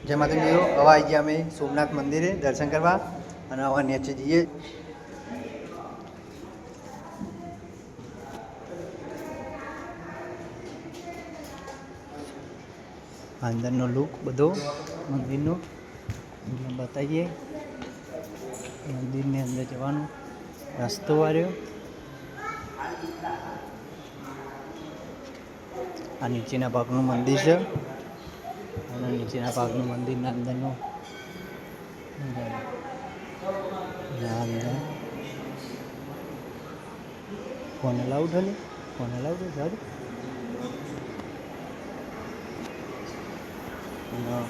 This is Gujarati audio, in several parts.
જેમાં તમે હવા આવી ગયા અમે સોમનાથ મંદિરે દર્શન કરવા અને હવે નીચે જઈએ. અંદરનો લુક બધો મંદિરનો બતાવીએ. મંદિરની અંદર જવાનો રસ્તો વાળ્યો. આ નીચેના ભાગનું મંદિર છે અને નીચેના ભાગનું મંદિરના અંદરનો અંદર ફોન અલાઉડ હલે ફોન અલાઉડ સારું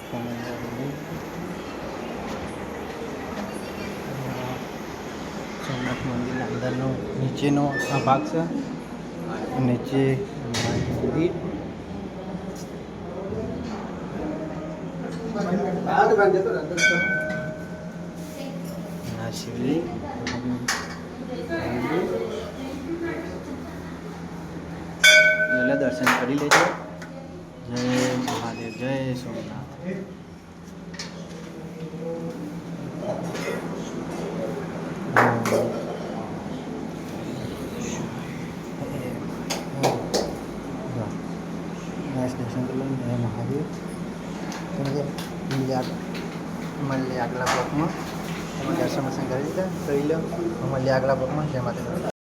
ફોન સોમનાથ મંદિરના અંદરનો નીચેનો આ ભાગ છે. નીચે મંદિર શિવલિંગ દર્શન કરી લેજો. જય મહાદેવ, જય સોમનાથ. દર્શન કરી લો. જય મહાદેવ. મળીએ આગલા બ્લોકમાં. દર્શન કરી લો. મળીએ આગલા બ્લોકમાં. જય માતા.